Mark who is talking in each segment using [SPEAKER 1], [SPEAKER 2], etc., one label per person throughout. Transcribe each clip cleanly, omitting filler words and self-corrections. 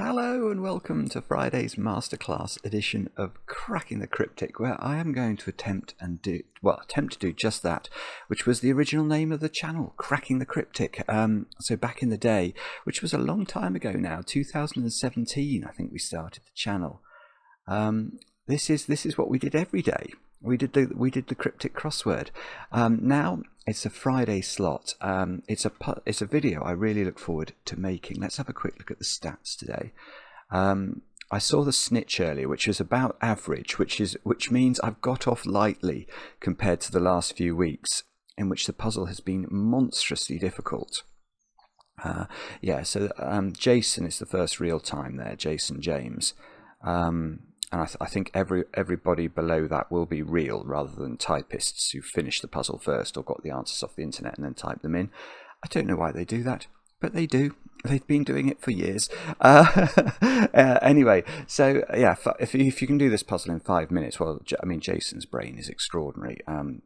[SPEAKER 1] Hello and welcome to Friday's Masterclass edition of Cracking the Cryptic, where I am going to attempt to do just that, which was the original name of the channel, Cracking the Cryptic. So back in the day, which was a long time ago now, 2017, I think we started the channel. This is what we did every day. We did the cryptic crossword. Now it's a Friday slot. It's a video I really look forward to making. Let's have a quick look at the stats today. I saw the snitch earlier, which is about average, which means I've got off lightly compared to the last few weeks, in which the puzzle has been monstrously difficult. So Jason is the first real time there, Jason James. And I think everybody below that will be real rather than typists who finish the puzzle first or got the answers off the internet and then type them in. I don't know why they do that, but they do. They've been doing it for years. Anyway, so yeah, if you can do this puzzle in 5 minutes, well, I mean, Jason's brain is extraordinary,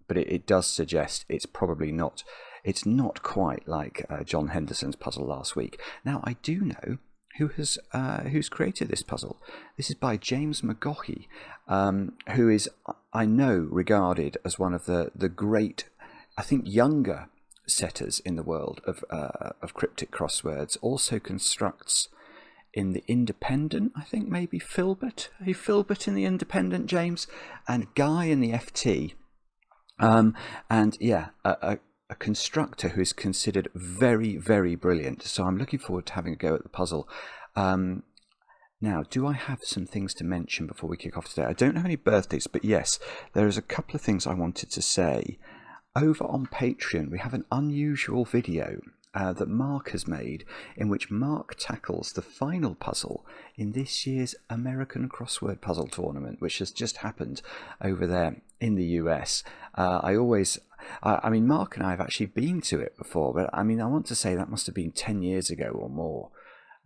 [SPEAKER 1] but it does suggest it's probably not. It's not quite like John Henderson's puzzle last week. Now, I do know who's created this puzzle. This is by James McGaughey, who is, I know, regarded as one of the great, I think, younger setters in the world of cryptic crosswords. Also constructs in the Independent, I think maybe Filbert. Are you Filbert in the Independent, James? And Guy in the FT. And yeah, a constructor who is considered very, very brilliant. So I'm looking forward to having a go at the puzzle. Now, do I have some things to mention before we kick off today? I don't have any birthdays, but yes, there is a couple of things I wanted to say. Over on Patreon, we have an unusual video that Mark has made, in which Mark tackles the final puzzle in this year's American Crossword Puzzle Tournament, which has just happened over there in the US. I mean, Mark and I have actually been to it before, but I mean, I want to say that must have been 10 years ago or more.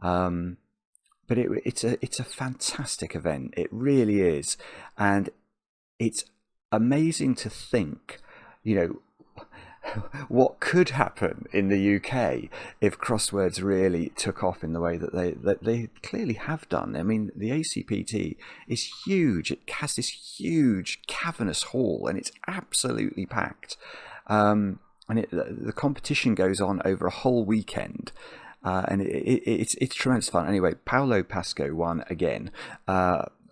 [SPEAKER 1] But it's a fantastic event. It really is. And it's amazing to think, you know, what could happen in the UK if crosswords really took off in the way that they clearly have done. I mean, the ACPT is huge. It has this huge cavernous hall, and it's absolutely packed. And the competition goes on over a whole weekend, and it's tremendous fun. Anyway, Paolo Pasco won again.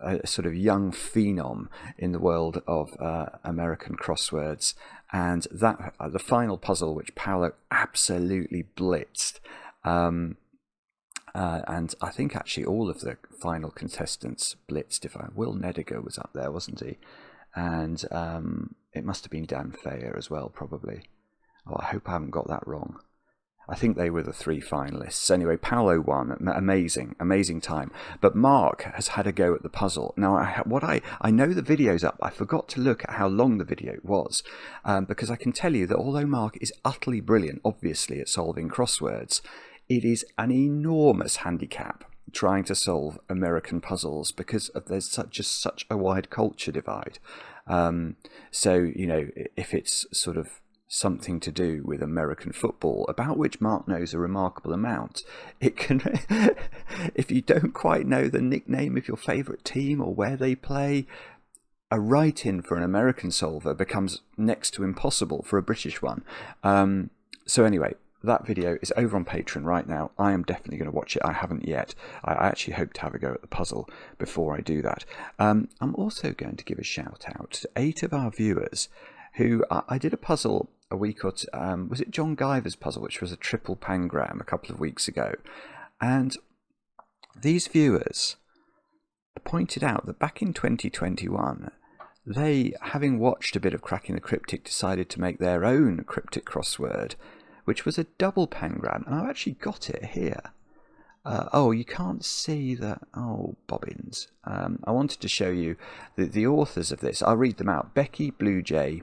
[SPEAKER 1] A sort of young phenom in the world of American crosswords, and that the final puzzle, which Paolo absolutely blitzed, and I think actually all of the final contestants blitzed. Will Nediger was up there, wasn't he? And it must have been Dan Fayer as well, probably. Oh, I hope I haven't got that wrong. I think they were the three finalists. Anyway, Paolo won. Amazing time. But Mark has had a go at the puzzle. Now, I know the video's up. I forgot to look at how long the video was, because I can tell you that although Mark is utterly brilliant, obviously, at solving crosswords, it is an enormous handicap trying to solve American puzzles because there's such a wide culture divide. So, you know, if it's sort of something to do with American football, about which Mark knows a remarkable amount, it can if you don't quite know the nickname of your favourite team or where they play, a write-in for an American solver becomes next to impossible for a British one. So anyway, that video is over on Patreon right now. I am definitely going to watch it. I haven't yet. I actually hope to have a go at the puzzle before I do that. I'm also going to give a shout out to 8 of our viewers who I did a puzzle a week or two, was it John Guyver's puzzle, which was a triple pangram a couple of weeks ago, and these viewers pointed out that back in 2021 they, having watched a bit of Cracking the Cryptic, decided to make their own cryptic crossword, which was a double pangram, and I've actually got it here. Oh, you can't see the... Oh, bobbins. I wanted to show you the authors of this. I'll read them out. Becky Blue Jay.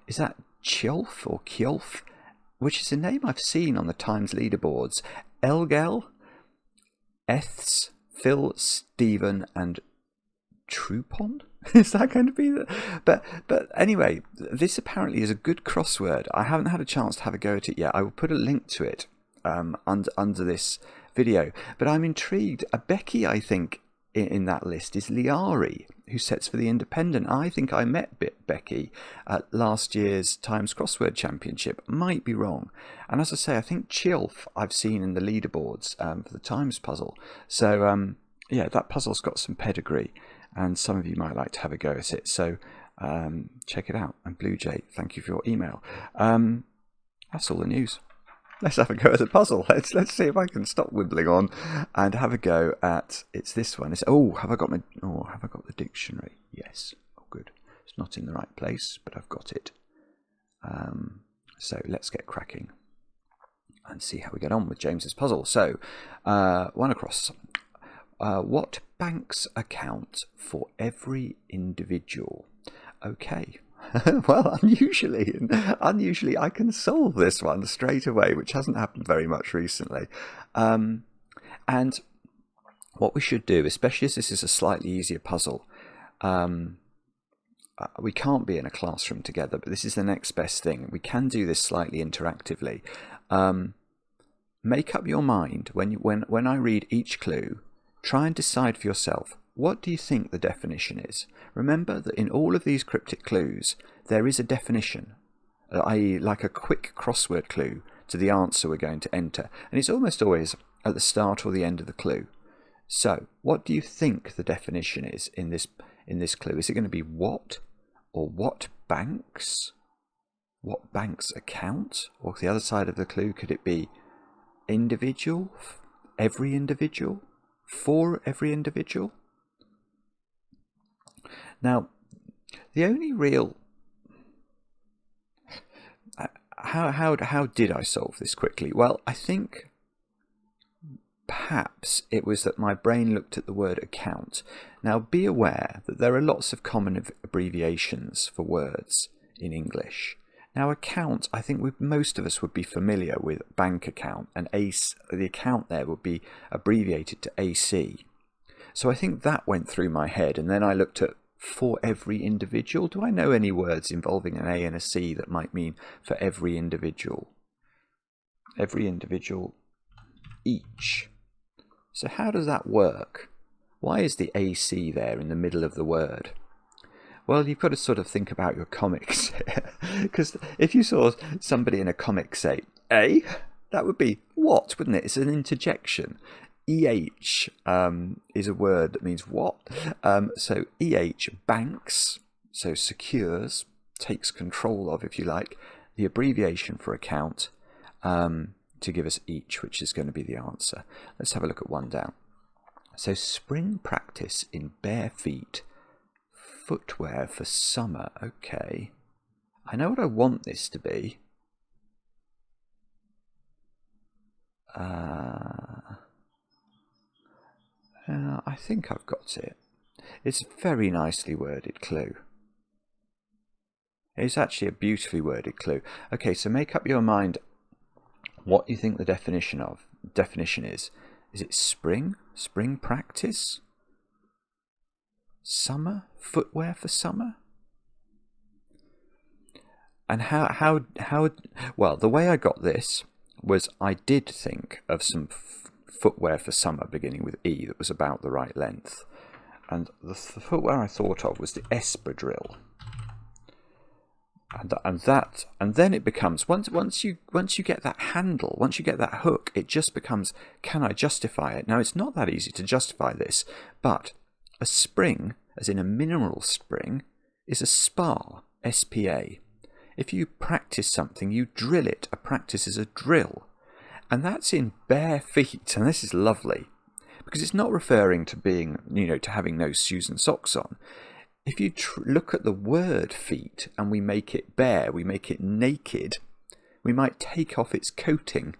[SPEAKER 1] Is that Kjolf or Kjolf? Which is a name I've seen on the Times leaderboards. Elgel, Eths, Phil, Stephen, and Trupon? Is that going to be the... But anyway, this apparently is a good crossword. I haven't had a chance to have a go at it yet. I will put a link to it under this video. But I'm intrigued. Becky, I think, in that list is Liari, who sets for the Independent. I think I met Becky at last year's Times Crossword Championship. Might be wrong. And as I say, I think Chilf I've seen in the leaderboards for the Times puzzle. So, yeah, that puzzle's got some pedigree, and some of you might like to have a go at it. So check it out. And Blue Jay, thank you for your email. That's all the news. Let's have a go at the puzzle. Let's see if I can stop wibbling on and have a go at. It's this one. Have I got the dictionary? Yes. Oh, good. It's not in the right place, but I've got it. So let's get cracking and see how we get on with James's puzzle. So, one across. What banks account for every individual? Okay. Well, unusually, I can solve this one straight away, which hasn't happened very much recently. And what we should do, especially as this is a slightly easier puzzle, we can't be in a classroom together, but this is the next best thing. We can do this slightly interactively. Make up your mind when I read each clue. Try and decide for yourself. What do you think the definition is? Remember that in all of these cryptic clues, there is a definition, i.e. like a quick crossword clue to the answer we're going to enter. And it's almost always at the start or the end of the clue. So, what do you think the definition is in this clue? Is it going to be what? Or what banks? What banks account? Or the other side of the clue, could it be individual? Every individual? For every individual? Now, the only real... How did I solve this quickly? Well, I think perhaps it was that my brain looked at the word account. Now, be aware that there are lots of common abbreviations for words in English. Now, account, I think most of us would be familiar with bank account, and the account there would be abbreviated to AC. So I think that went through my head, and then I looked at for every individual. Do I know any words involving an A and a C that might mean for every individual? Every individual, each. So how does that work? Why is the AC there in the middle of the word? Well, you've got to sort of think about your comics here. Because if you saw somebody in a comic say, A, that would be what, wouldn't it? It's an interjection. EH is a word that means what. So EH, banks, so secures, takes control of, if you like, the abbreviation for account to give us each, which is going to be the answer. Let's have a look at one down. So spring practice in bare feet, footwear for summer. Okay. I know what I want this to be. I think I've got it. It's a very nicely worded clue. It's actually a beautifully worded clue. Okay, so make up your mind what you think the definition is. Is it spring? Spring practice? Summer? Footwear for summer? And how well, the way I got this was I did think of some footwear for summer beginning with E that was about the right length, and the footwear I thought of was the espadrille, and then it becomes once you get that handle, once you get that hook, it just becomes, can I justify it? Now, it's not that easy to justify this, but a spring, as in a mineral spring, is a spa, SPA. If you practice something, you drill it. A practice is a drill. And that's in bare feet, and this is lovely, because it's not referring to being, to having no shoes and socks on. If you look at the word feet and we make it bare, we make it naked, we might take off its coating.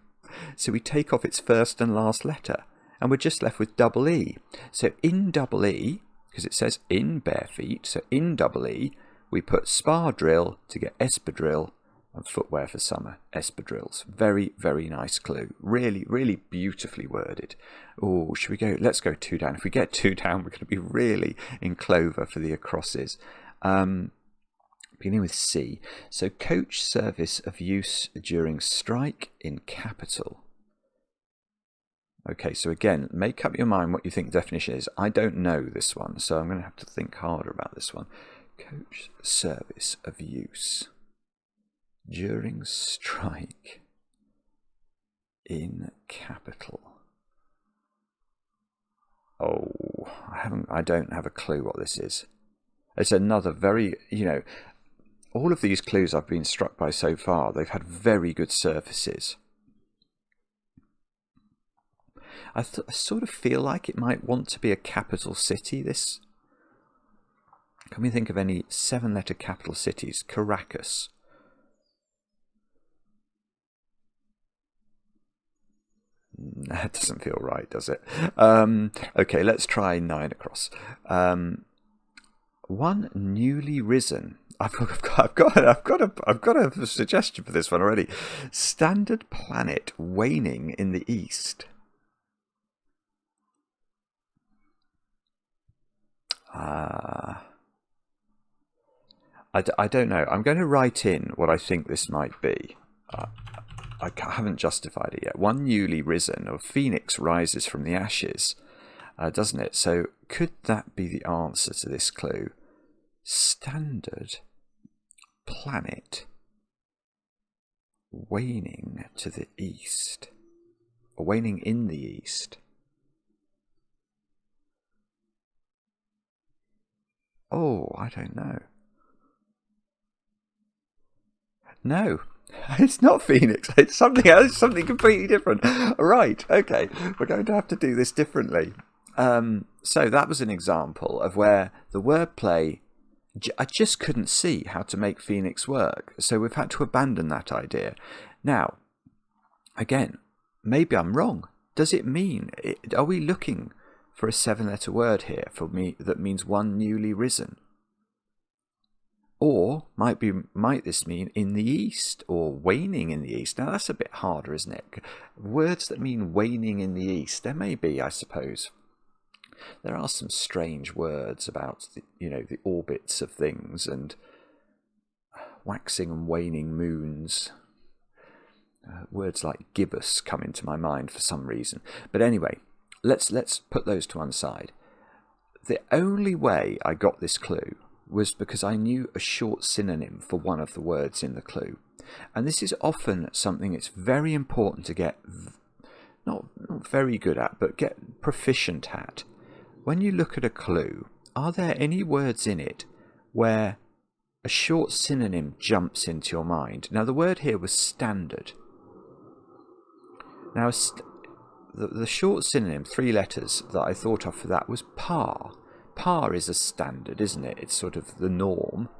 [SPEAKER 1] So we take off its first and last letter, and we're just left with double E. So in double E, because it says in bare feet, so in double E, we put spa drill to get espadrille, and footwear for summer, espadrilles. Very, very nice clue. Really, really beautifully worded. Oh, should we go? Let's go 2 down. If we get 2 down, we're going to be really in clover for the acrosses. Beginning with C. So coach service of use during strike in capital. Okay, so again, make up your mind what you think the definition is. I don't know this one, so I'm going to have to think harder about this one. Coach service of use during strike in capital. Oh, I don't have a clue what this is. It's another very, all of these clues I've been struck by so far, they've had very good surfaces. I sort of feel like it might want to be a capital city, this. Can we think of any 7-letter capital cities? Caracas. That doesn't feel right, does it? Okay, let's try 9 across. One newly risen. I've got a suggestion for this one already. Standard planet waning in the east. I don't know. I'm going to write in what I think this might be. I haven't justified it yet. One newly risen, or phoenix rises from the ashes, doesn't it? So could that be the answer to this clue? Standard planet waning to the east, or waning in the east. Oh, I don't know. No, it's not Phoenix. It's something else, something completely different. Right, okay, we're going to have to do this differently. So that was an example of where the wordplay, I just couldn't see how to make Phoenix work. So we've had to abandon that idea. Now, again, maybe I'm wrong. Does it mean, are we looking for a 7-letter word here for me that means one newly risen? Or might this mean in the east, or waning in the east? Now that's a bit harder, isn't it? Words that mean waning in the east, there may be, I suppose. There are some strange words about the orbits of things and waxing and waning moons. Words like gibbous come into my mind for some reason. But anyway, let's put those to one side. The only way I got this clue was because I knew a short synonym for one of the words in the clue. And this is often something it's very important to get, not very good at, but get proficient at. When you look at a clue, are there any words in it where a short synonym jumps into your mind? Now the word here was standard. Now the short synonym, 3 letters, that I thought of for that was par. Par is a standard, isn't it? It's sort of the norm.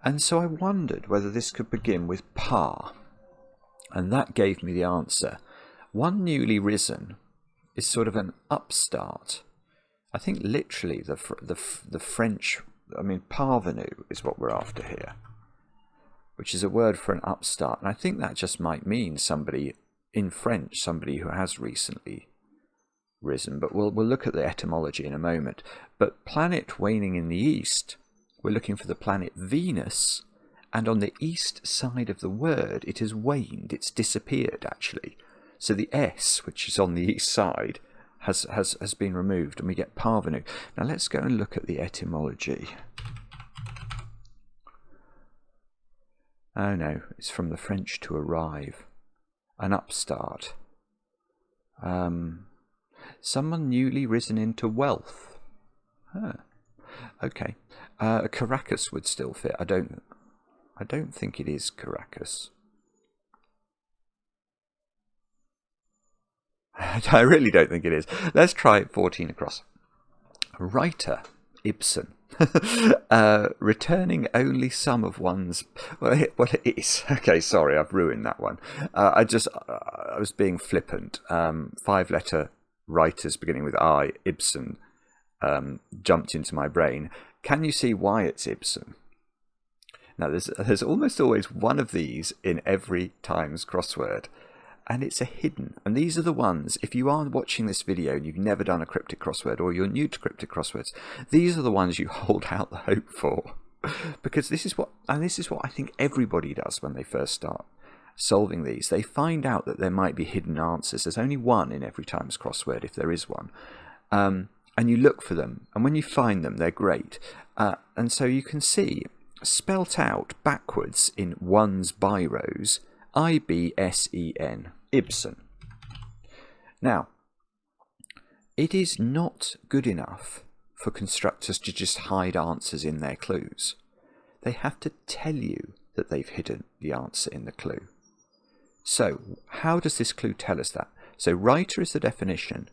[SPEAKER 1] And so I wondered whether this could begin with par. And that gave me the answer. One newly risen is sort of an upstart. I think literally the French, parvenu is what we're after here, which is a word for an upstart. And I think that just might mean somebody in French, somebody who has recently risen, but we'll look at the etymology in a moment. But planet waning in the east, we're looking for the planet Venus, and on the east side of the word it has waned, it's disappeared actually. So the S, which is on the east side, has been removed, and we get parvenu. Now let's go and look at the etymology. Oh no, it's from the French to arrive, an upstart. Someone newly risen into wealth. Okay. Caracas would still fit. I don't think it is Caracas. I really don't think it is. Let's try 14 across. Writer, Ibsen. Returning only some of one's... Well, it is. Okay, sorry, I've ruined that one. I was being flippant. 5-letter writers beginning with I, Ibsen, jumped into my brain. Can you see why it's Ibsen? Now, there's almost always one of these in every Times crossword, and it's a hidden. And these are the ones, if you are watching this video and you've never done a cryptic crossword, or you're new to cryptic crosswords, these are the ones you hold out the hope for. Because this is what I think everybody does when they first start. solving these, they find out that there might be hidden answers. There's only one in every Times crossword, if there is one. And you look for them, and when you find them, they're great. And so you can see, spelt out backwards in one's biros, Ibsen, Ibsen. Now, it is not good enough for constructors to just hide answers in their clues. They have to tell you that they've hidden the answer in the clue. So, how does this clue tell us that? So, writer is the definition,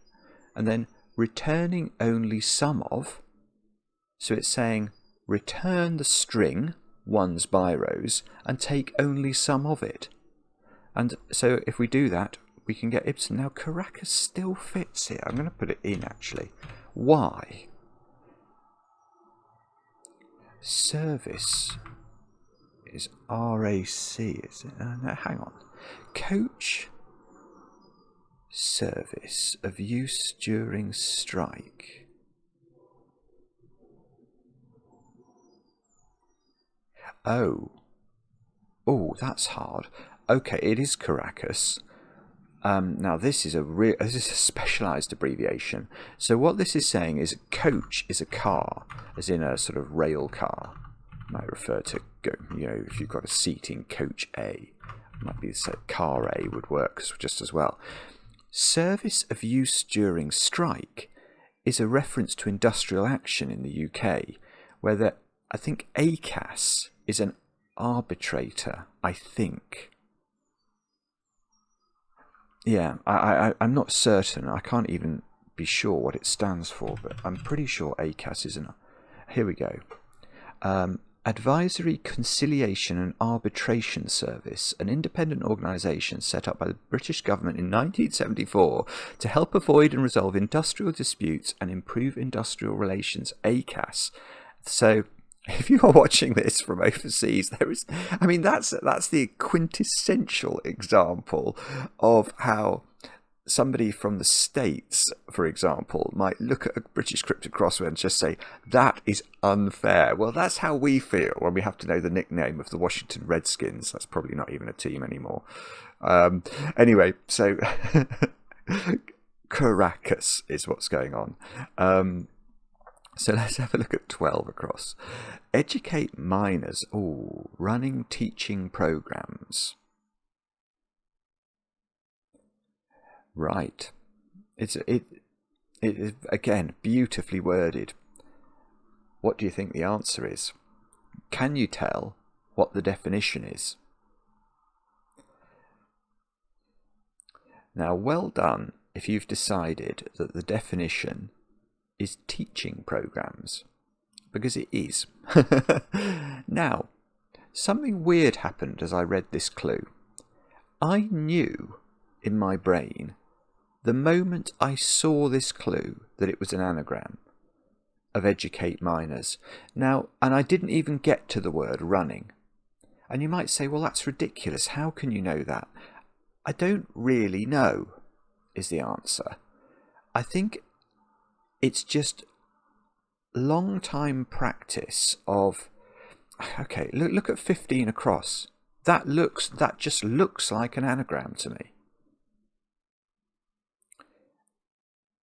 [SPEAKER 1] and then returning only some of. So it's saying return the string, one's biros, and take only some of it. And so if we do that, we can get Ibsen. Now, Caracas still fits here. I'm going to put it in, actually. Why? Service is RAC, is it? No, hang on. Coach service of use during strike. Oh, that's hard. Okay, it is Caracas. Now this is a specialised abbreviation. So what this is saying is coach is a car, as in a sort of rail car. Might refer to, if you've got a seat in coach A, might be car A would work just as well. Service of use during strike is a reference to industrial action in the UK, where I think ACAS is an arbitrator, I think. Yeah, I'm not certain. I can't even be sure what it stands for, but I'm pretty sure ACAS is an... Here we go. Advisory Conciliation and Arbitration Service, an independent organisation set up by the British government in 1974 to help avoid and resolve industrial disputes and improve industrial relations, ACAS. So, if you are watching this from overseas, that's the quintessential example of how somebody from the States, for example, might look at a British cryptic crossword and just say, that is unfair. Well, that's how we feel when we have to know the nickname of the Washington Redskins. That's probably not even a team anymore. Anyway, so Caracas is what's going on. So let's have a look at 12 across. Educate minors. Running teaching programs. Right. It is, again, beautifully worded. What do you think the answer is? Can you tell what the definition is? Now, well done if you've decided that the definition is teaching programs, because it is. Now, something weird happened as I read this clue. I knew in my brain, the moment I saw this clue, that it was an anagram of educate minors. Now, and I didn't even get to the word running. And you might say, well, that's ridiculous. How can you know that? I don't really know, is the answer. I think it's just long time practice of, okay, look at 15 across. That just looks like an anagram to me.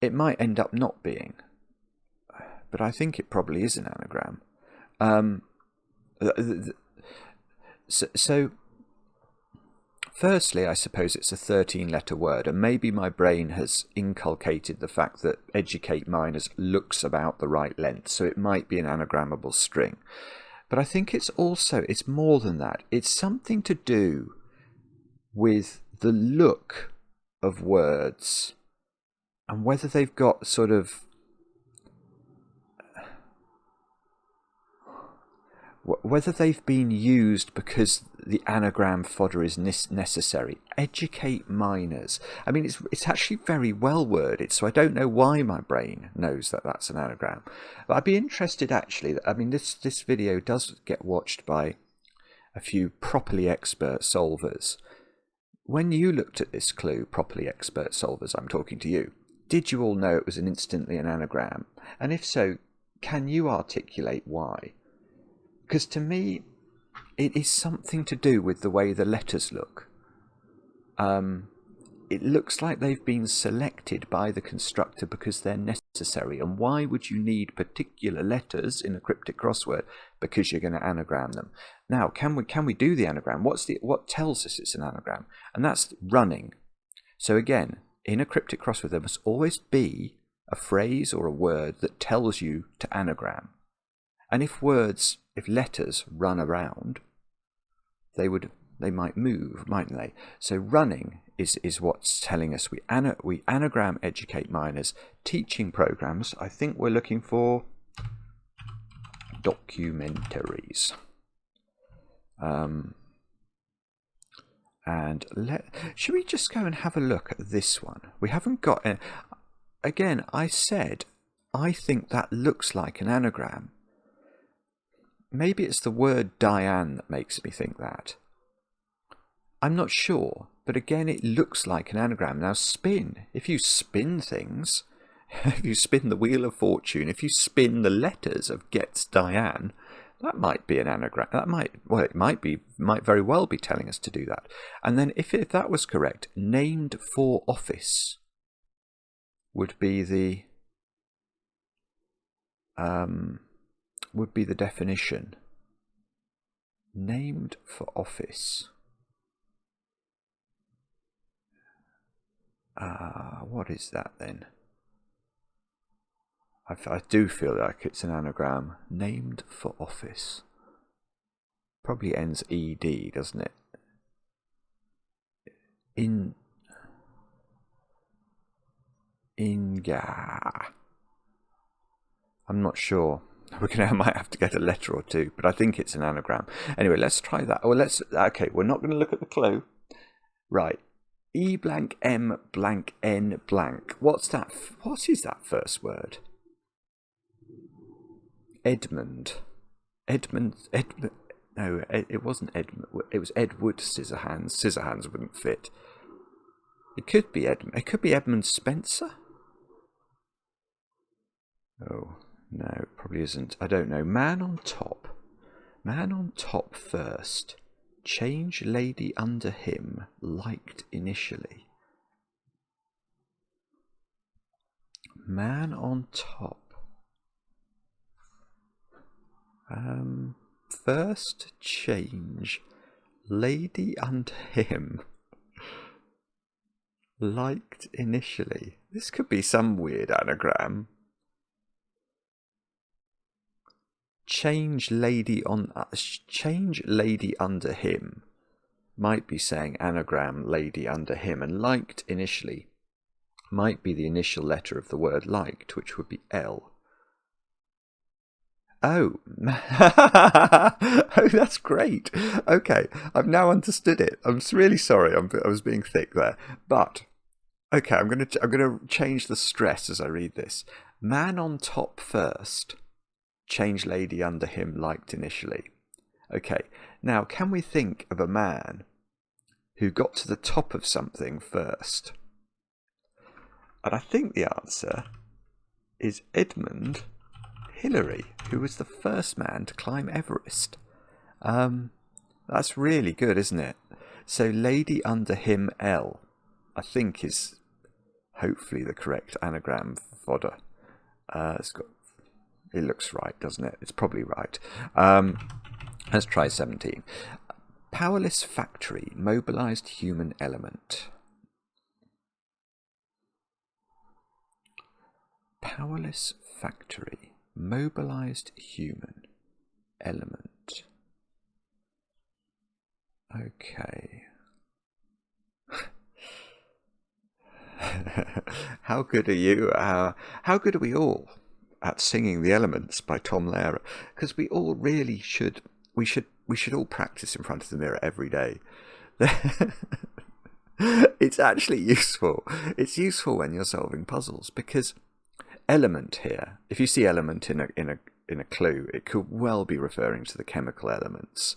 [SPEAKER 1] It might end up not being, but I think it probably is an anagram. So firstly, I suppose it's a 13-letter word, and maybe my brain has inculcated the fact that educate minors looks about the right length, so it might be an anagrammable string. But I think it's more than that. It's something to do with the look of words and whether they've got sort of... whether they've been used because the anagram fodder is necessary. Educate minors. I mean, it's actually very well worded, so I don't know why my brain knows that that's an anagram. But I'd be interested, actually. I mean, this video does get watched by a few properly expert solvers. When you looked at this clue, properly expert solvers, I'm talking to you, did you all know it was instantly an anagram? And if so, can you articulate why? Because to me, it is something to do with the way the letters look. it looks like they've been selected by the constructor because they're necessary. And why would you need particular letters in a cryptic crossword? Because you're going to anagram them. Now, can we do the anagram? What tells us it's an anagram? And that's running. So again, in a cryptic crossword, there must always be a phrase or a word that tells you to anagram. And if letters run around, they might move, mightn't they? So running is what's telling us we anagram educate minors. Teaching programs, I think we're looking for documentaries. Should we just go and have a look at this one? We haven't got again, I said I think that looks like an anagram. Maybe it's the word Diane that makes me think that. I'm not sure, but again, it looks like an anagram. Now, spin. If you spin things, if you spin the Wheel of Fortune, if you spin the letters of Gets Diane, that might be an anagram. It might very well be telling us to do that. And then, if that was correct, named for office would be the definition. Named for office. What is that then? I do feel like it's an anagram. Named for office. Probably ends ED, doesn't it? Inga. I'm not sure. I might have to get a letter or two, but I think it's an anagram. Anyway, let's try that. Okay, we're not going to look at the clue. Right. E blank M blank N blank. What's that? What is that first word? Edmund. No, it wasn't Edmund. It was Edward Scissorhands. Scissorhands wouldn't fit. It could be Edmund. It could be Edmund Spencer. Oh no, it probably isn't. I don't know. Man on top. Man on top first. Change lady under him, liked initially. Man on top. First change lady under him, liked initially. This could be some weird anagram. Change lady under him might be saying anagram lady under him, and liked initially might be the initial letter of the word liked, which would be L. Oh, oh, that's great. Okay, I've now understood it. I'm really sorry. I was being thick there, but okay, I'm gonna change the stress as I read this. Man on top first. Change lady under him, liked initially. Okay, now can we think of a man who got to the top of something first? And I think the answer is Edmund Hillary, who was the first man to climb Everest. That's really good, isn't it? So lady under him, L, I think is hopefully the correct anagram fodder. It looks right, doesn't it? It's probably right. Let's try 17. Powerless factory, mobilized human element. Powerless factory, mobilized human element. Okay. How good are you? How good are we all at singing The Elements by Tom Lehrer? Because we all really should. We should all practice in front of the mirror every day. It's actually useful. It's useful when you're solving puzzles, because element here, if you see element in a clue, it could well be referring to the chemical elements,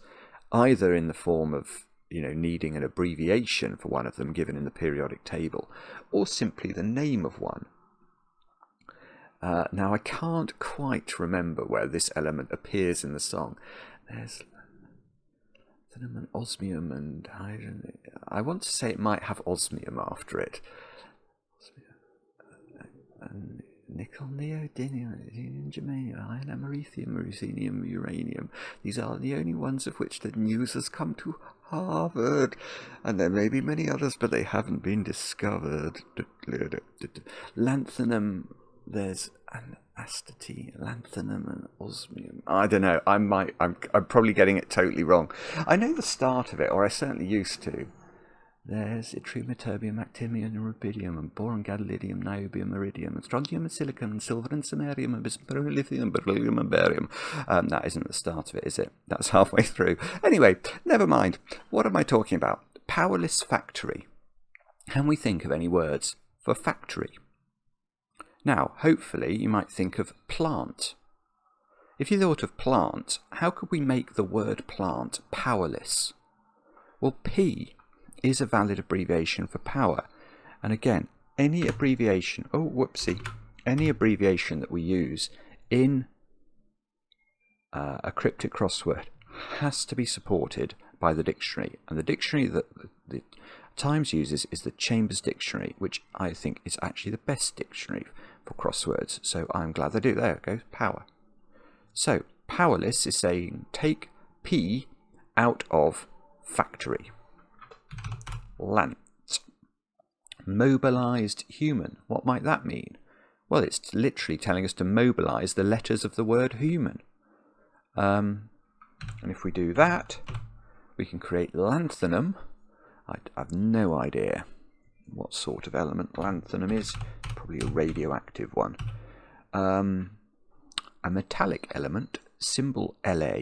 [SPEAKER 1] either in the form of needing an abbreviation for one of them given in the periodic table, or simply the name of one. Now I can't quite remember where this element appears in the song. lanthanum and osmium and hydrogen. I want to say it might have osmium after it. Nickel, neodymium, germanium, iron, americium, ruthenium, uranium. These are the only ones of which the news has come to Harvard. And there may be many others, but they haven't been discovered. Lanthanum, there's an astatine, lanthanum and osmium. I don't know. I'm probably getting it totally wrong. I know the start of it, or I certainly used to. There's yttrium, ytterbium, actinium, and rubidium, and boron, gadolinium, niobium, iridium, and strontium, and silicon, and silver, and samarium, and bismuth, lithium, beryllium, and barium. That isn't the start of it, is it? That's halfway through. Anyway, never mind. What am I talking about? Powerless factory. Can we think of any words for factory? Now, hopefully, you might think of plant. If you thought of plant, how could we make the word plant powerless? Well, P is a valid abbreviation for power. And again, any abbreviation, any abbreviation that we use in a cryptic crossword has to be supported by the dictionary. And the dictionary that the Times uses is the Chambers Dictionary, which I think is actually the best dictionary for crosswords. So I'm glad they do. There it goes, power. So powerless is saying take P out of factory. Lant. Mobilized human. What might that mean? Well, it's literally telling us to mobilize the letters of the word human. And if we do that, we can create lanthanum. I have no idea what sort of element lanthanum is. Probably a radioactive one. A metallic element, symbol La.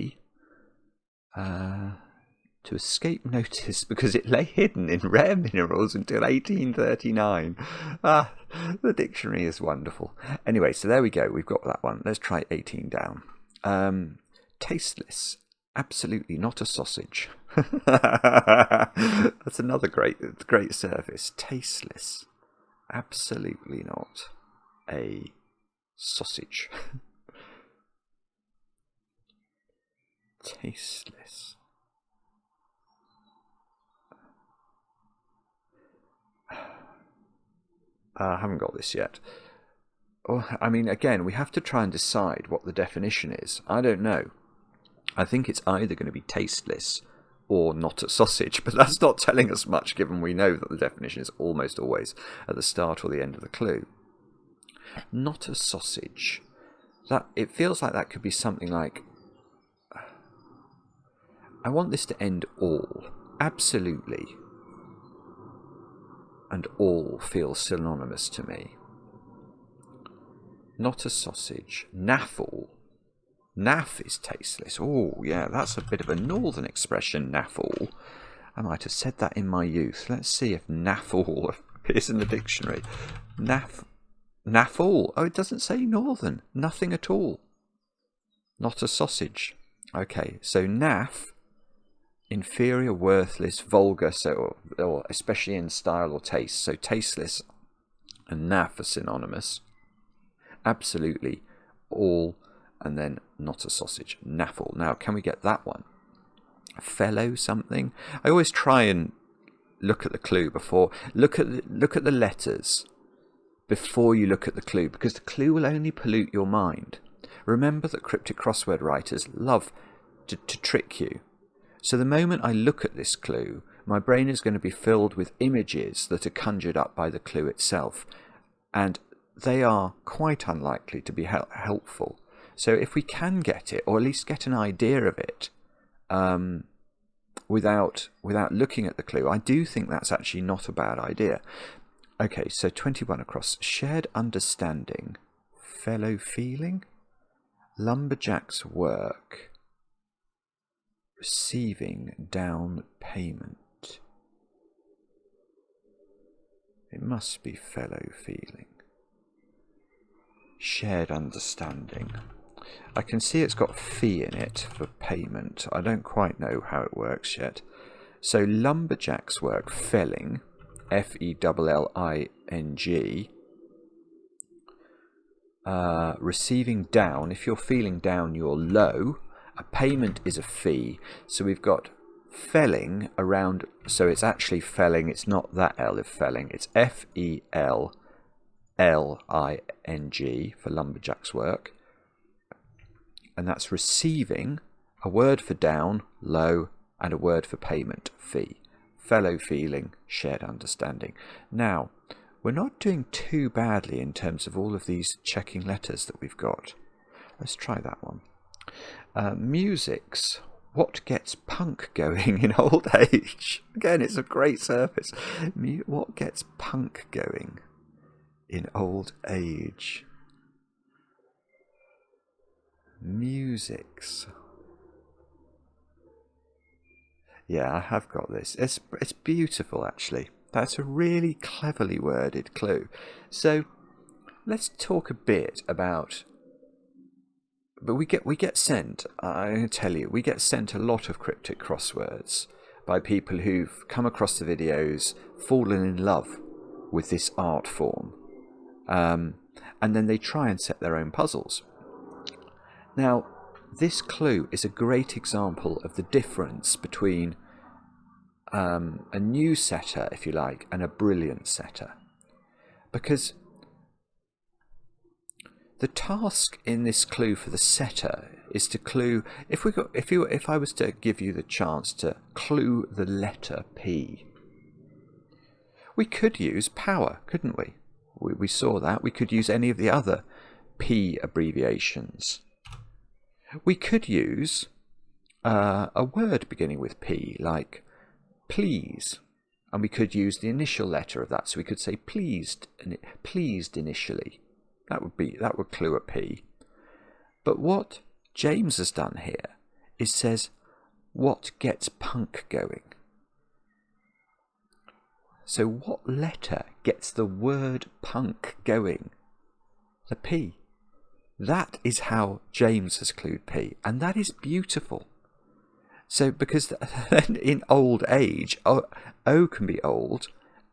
[SPEAKER 1] To escape notice because it lay hidden in rare minerals until 1839. The dictionary is wonderful. Anyway, so there we go. We've got that one. Let's try 18 down. Tasteless. Absolutely not a sausage. That's another great service. Tasteless. Absolutely not a sausage. Tasteless. I haven't got this yet. I mean, again, we have to try and decide what the definition is. I don't know. I think it's either going to be tasteless or not a sausage, but that's not telling us much given we know that the definition is almost always at the start or the end of the clue. Not a sausage. It feels like that could be something like, I want this to end all. Absolutely. And all feels synonymous to me. Not a sausage. Naffle. Naff is tasteless. Oh, yeah, that's a bit of a northern expression, naffle. I might have said that in my youth. Let's see if naffle appears in the dictionary. Naffle. Oh, it doesn't say northern. Nothing at all. Not a sausage. Okay, so naff. Inferior, worthless, vulgar, or especially in style or taste. So tasteless and naff are synonymous. Absolutely, all, and then not a sausage. Naffle. Now, can we get that one? Fellow something. I always try and look at the clue before. Look at the letters before you look at the clue, because the clue will only pollute your mind. Remember that cryptic crossword writers love to trick you. So the moment I look at this clue, my brain is going to be filled with images that are conjured up by the clue itself. And they are quite unlikely to be helpful. So if we can get it, or at least get an idea of it, without looking at the clue, I do think that's actually not a bad idea. Okay, so 21 across. Shared understanding. Fellow feeling. Lumberjack's work. Receiving down payment. It must be fellow feeling. Shared understanding. I can see it's got fee in it for payment. I don't quite know how it works yet. So lumberjack's work, felling, F-E-L-L-I-N-G. Receiving down. If you're feeling down, you're low. A payment is a fee. So we've got felling around, so it's actually felling, it's not that L of felling, it's F-E-L-L-I-N-G for lumberjack's work. And that's receiving a word for down, low, and a word for payment, fee. Fellow feeling, shared understanding. Now, we're not doing too badly in terms of all of these checking letters that we've got. Let's try that one. Musics. What gets punk going in old age? Again, it's a great surface. What gets punk going in old age? Musics. Yeah, I have got this. It's beautiful, actually. That's a really cleverly worded clue. So let's talk a bit about. But we get sent. I tell you, we get sent a lot of cryptic crosswords by people who've come across the videos, fallen in love with this art form, and then they try and set their own puzzles. Now, this clue is a great example of the difference between a new setter, if you like, and a brilliant setter. Because the task in this clue for the setter is to clue, if I was to give you the chance to clue the letter P, we could use power, couldn't we? We saw that. We could use any of the other P abbreviations. We could use a word beginning with P, like please, and we could use the initial letter of that. So we could say pleased initially. That would clue a P. But what James has done here is says, what gets punk going? So what letter gets the word punk going? The P. That is how James has clued P, and that is beautiful. So because in old age, O can be old,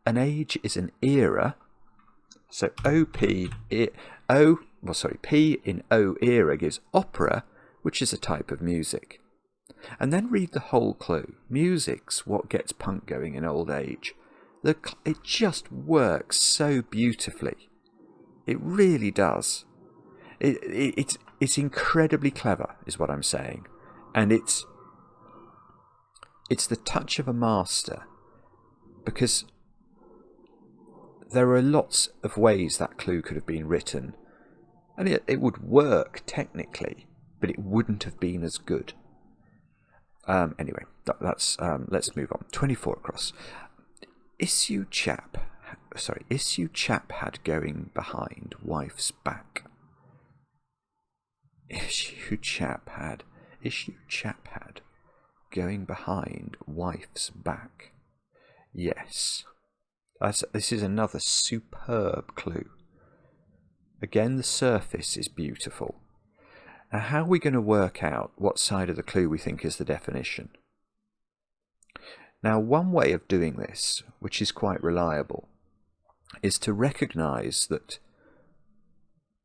[SPEAKER 1] an age is an era. So P in O era gives opera, which is a type of music. And then read the whole clue. Music's what gets punk going in old age. It just works so beautifully. It really does. It's incredibly clever, is what I'm saying, and it's the touch of a master, because there are lots of ways that clue could have been written, and it would work technically, but it wouldn't have been as good. Anyway, let's move on. 24 across. Issue chap had going behind wife's back. Issue chap had going behind wife's back. Yes. This is another superb clue. Again, the surface is beautiful. Now, how are we going to work out what side of the clue we think is the definition? Now, one way of doing this, which is quite reliable, is to recognise that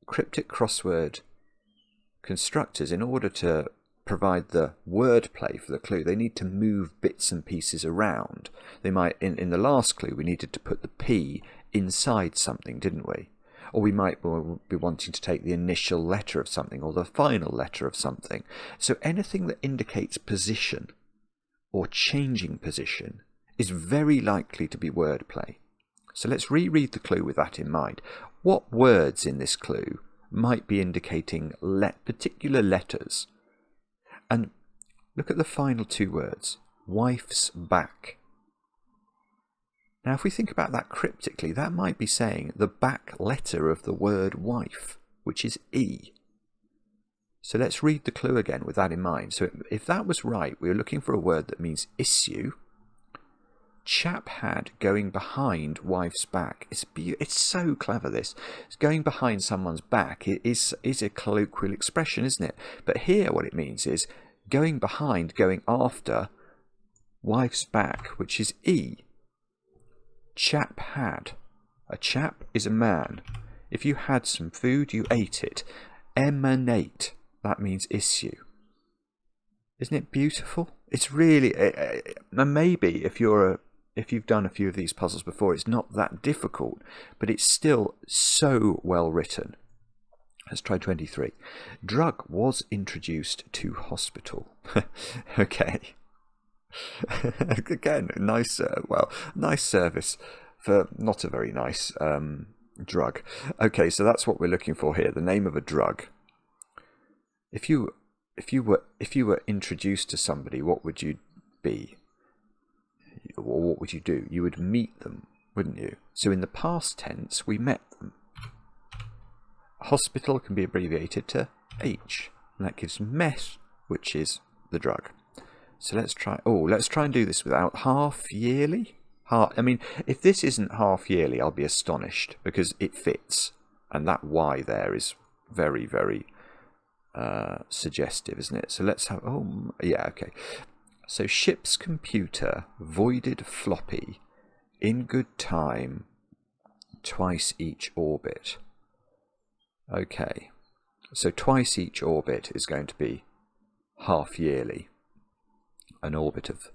[SPEAKER 1] cryptic crossword constructors, in order to provide the wordplay for the clue, they need to move bits and pieces around. They might, in the last clue, we needed to put the P inside something, didn't we? Or we might be wanting to take the initial letter of something or the final letter of something. So anything that indicates position or changing position is very likely to be wordplay. So let's reread the clue with that in mind. What words in this clue might be indicating particular letters? And look at the final two words, wife's back. Now, if we think about that cryptically, that might be saying the back letter of the word wife, which is E. So let's read the clue again with that in mind. So if that was right, we were looking for a word that means issue. Chap had going behind wife's back. It's so clever, this. It's going behind someone's back. It is a colloquial expression, isn't it? But here what it means is going behind, going after wife's back, which is E. Chap had. A chap is a man. If you had some food, you ate it. Emanate, that means issue. Isn't it beautiful? it's really, and maybe if you've done a few of these puzzles before, it's not that difficult, but it's still so well written. Let's try 23. Drug was introduced to hospital. Okay. Again, nice, nice service for not a very nice drug. Okay, so that's what we're looking for here. The name of a drug. If you were introduced to somebody, what would you be? Or what would you do? You would meet them, wouldn't you? So in the past tense, we met them. Hospital can be abbreviated to H, and that gives meth, which is the drug. So let's try. Oh, let's try and do this without half yearly. I mean, if this isn't half yearly, I'll be astonished, because it fits, and that Y there is very, very suggestive, isn't it? So let's have. Oh, yeah, okay. So ship's computer voided floppy in good time twice each orbit. Okay, so twice each orbit is going to be half yearly. An orbit of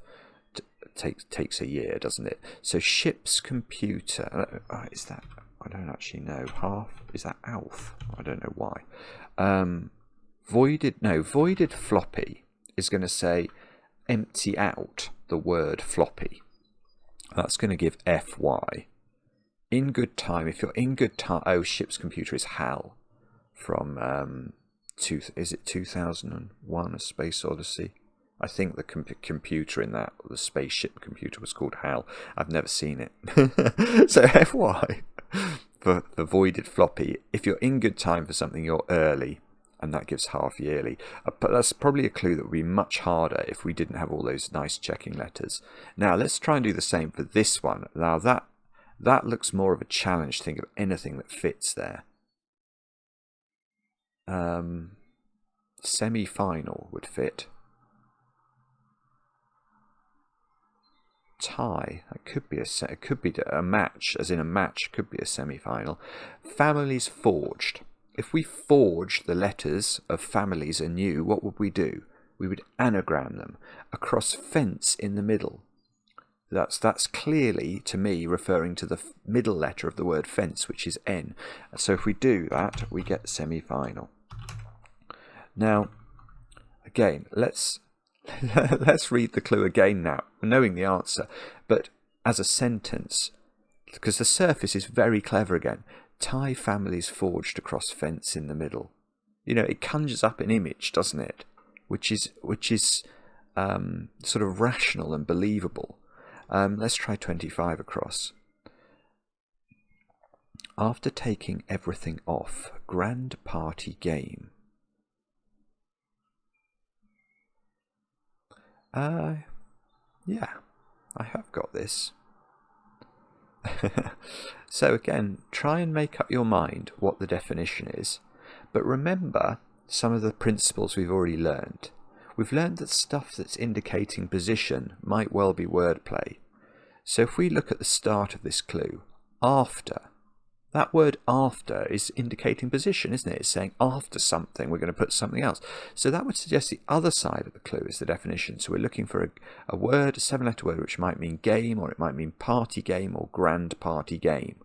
[SPEAKER 1] takes a year, doesn't it? So ship's computer, is that, I don't actually know, half, is that ALF? I don't know why. Voided floppy is going to say empty out the word floppy. That's going to give FY. In good time, if you're in good time, oh, ship's computer is HAL from, is it 2001, A Space Odyssey? I think the computer in that, the spaceship computer, was called HAL. I've never seen it. So FY for the voided floppy. If you're in good time for something, you're early, and that gives half yearly. But that's probably a clue that would be much harder if we didn't have all those nice checking letters. Now let's try and do the same for this one. Now that looks more of a challenge. Think of anything that fits there. Semi-final would fit. Tie. It could be a match, as in a match could be a semi-final. Families forged. If we forge the letters of families anew, what would we do? We would anagram them across fence in the middle. That's clearly, to me, referring to the middle letter of the word fence, which is N. So if we do that, we get semi-final. Now, again, let's read the clue again now, knowing the answer, but as a sentence, because the surface is very clever again. Tie families forged across fence in the middle. You know, it conjures up an image, doesn't it? Which is sort of rational and believable. Let's try 25 across. After taking everything off, grand party game. Yeah, I have got this. So again, try and make up your mind what the definition is. But remember some of the principles we've already learned. We've learned that stuff that's indicating position might well be wordplay. So if we look at the start of this clue, after, that word after is indicating position, isn't it? It's saying after something, we're going to put something else. So that would suggest the other side of the clue is the definition. So we're looking for a word, a 7-letter word, which might mean game, or it might mean party game, or grand party game.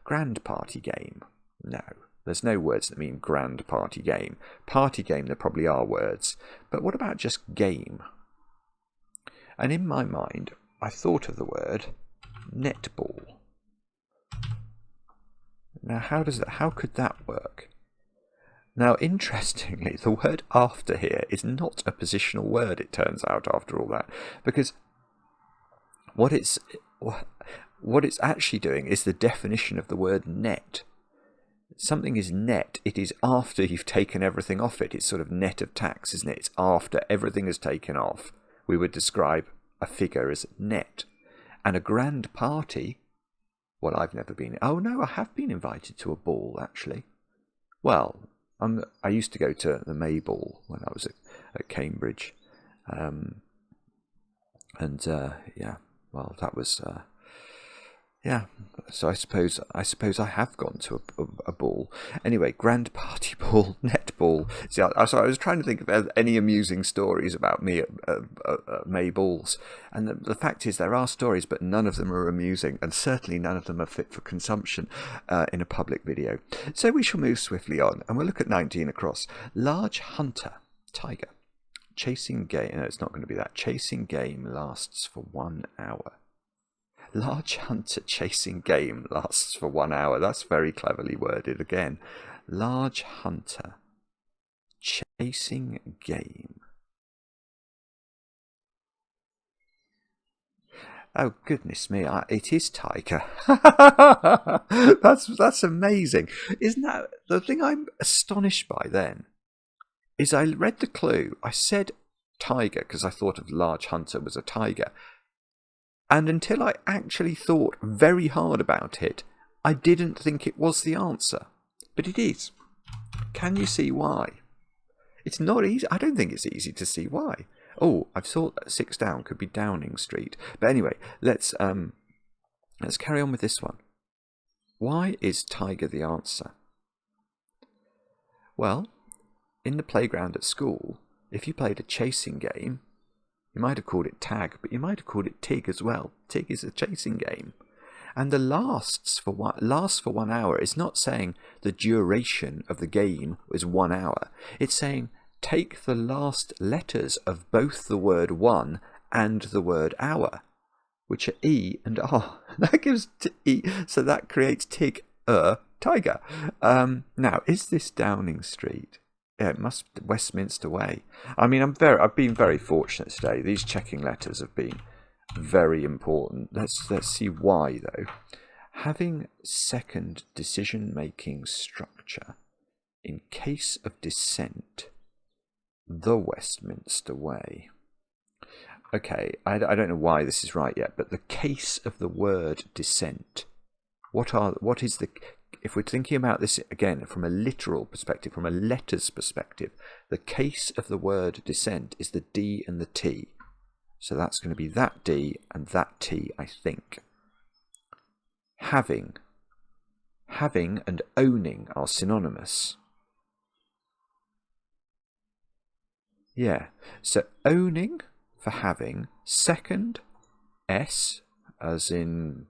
[SPEAKER 1] Grand party game. No, there's no words that mean grand party game. Party game, there probably are words. But what about just game? And in my mind, I thought of the word netball. Now, how could that work? Now, interestingly, the word after here is not a positional word, it turns out, after all that, because what it's actually doing is the definition of the word net. Something is net, it is after you've taken everything off it. It's sort of net of tax, isn't it? It's after everything is taken off. We would describe a figure as net. And a grand party, well, I've never been. Oh no, I have been invited to a ball, actually. Well, I used to go to the May Ball when I was at Cambridge, yeah, well, that was Yeah, so I suppose I have gone to a ball. Anyway, grand party ball, netball. See, I was trying to think of any amusing stories about me at May balls, and the fact is there are stories, but none of them are amusing, and certainly none of them are fit for consumption in a public video. So we shall move swiftly on, and we'll look at 19 across. Large hunter, tiger, chasing game. No, it's not going to be that. Chasing game lasts for 1 hour. Large hunter chasing game lasts for 1 hour. That's very cleverly worded again. Large hunter chasing game. Oh, goodness me, it is tiger. That's amazing. Isn't that the thing I'm astonished by then? Is I read the clue. I said tiger because I thought of large hunter was a tiger. And until I actually thought very hard about it, I didn't think it was the answer. But it is. Can you see why? It's not easy. I don't think it's easy to see why. Oh, I've thought that 6 down could be Downing Street. But anyway, let's carry on with this one. Why is tiger the answer? Well, in the playground at school, if you played a chasing game, you might have called it tag, but you might have called it tig as well. Tig is a chasing game. And the lasts for 1 hour is not saying the duration of the game is 1 hour. It's saying take the last letters of both the word one and the word hour, which are E and R. That gives E, so that creates tig, tiger. Now, is this Downing Street? Yeah, it must be Westminster Way. I mean, I've been very fortunate today. These checking letters have been very important. Let's see why though. Having second decision-making structure in case of dissent, the Westminster Way. Okay, I don't know why this is right yet, but the case of the word dissent. What is the... If we're thinking about this again from a literal perspective, from a letters perspective, the case of the word dissent is the D and the T. So that's going to be that D and that T, I think. Having and owning are synonymous. Yeah, so owning for having, second, S, as in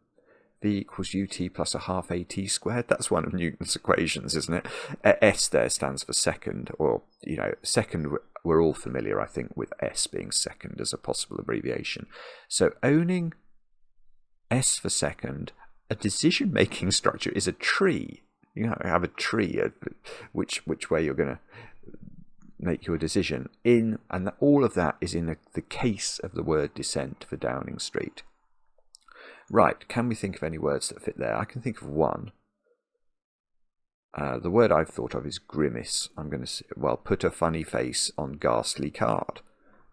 [SPEAKER 1] V equals UT plus a half AT squared. That's one of Newton's equations, isn't it? S there stands for second, or, second, we're all familiar, I think, with S being second as a possible abbreviation. So owning S for second, a decision-making structure is a tree. You have a tree, which way you're going to make your decision in, and all of that is in the case of the word dissent for Downing Street. Right, can we think of any words that fit there? I can think of one. The word I've thought of is grimace. I'm going to say, well, put a funny face on ghastly card.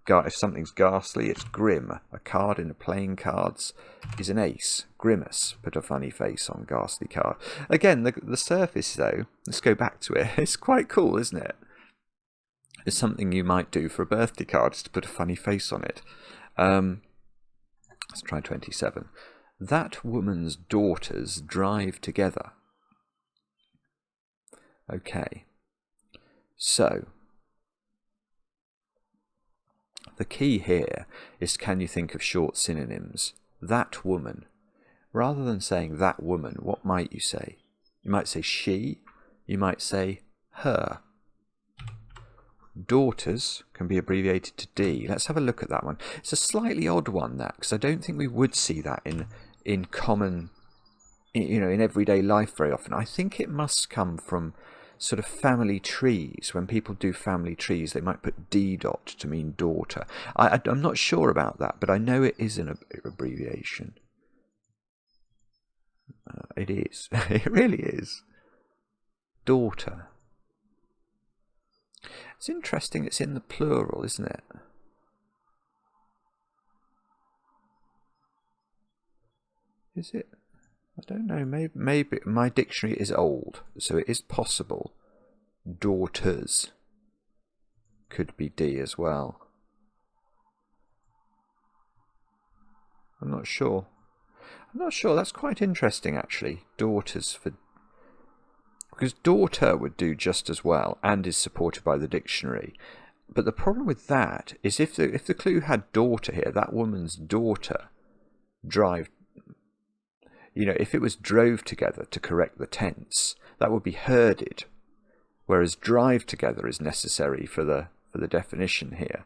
[SPEAKER 1] If something's ghastly, it's grim. A card in the playing cards is an ace. Grimace, put a funny face on ghastly card. Again, the surface, though, let's go back to it. It's quite cool, isn't it? It's something you might do for a birthday card, is to put a funny face on it. Let's try 27. That woman's daughters drive together. Okay, so the key here is, can you think of short synonyms? That woman. Rather than saying that woman, what might you say? You might say she, you might say her. Daughters can be abbreviated to D. Let's have a look at that one. It's a slightly odd one, that, because I don't think we would see that in common, in everyday life very often. I think it must come from sort of family trees. When people do family trees, they might put D dot to mean daughter. I'm not sure about that, but I know it is an abbreviation. It is. It really is. Daughter. It's interesting it's in the plural, isn't it? Is it? I don't know. Maybe my dictionary is old, so it is possible. Daughters could be D as well. I'm not sure. I'm not sure. That's quite interesting, actually. Daughters for... Because daughter would do just as well and is supported by the dictionary. But the problem with that is if the clue had daughter here, that woman's daughter drive... You know, if it was drove together to correct the tense, that would be herded. Whereas drive together is necessary for the definition here.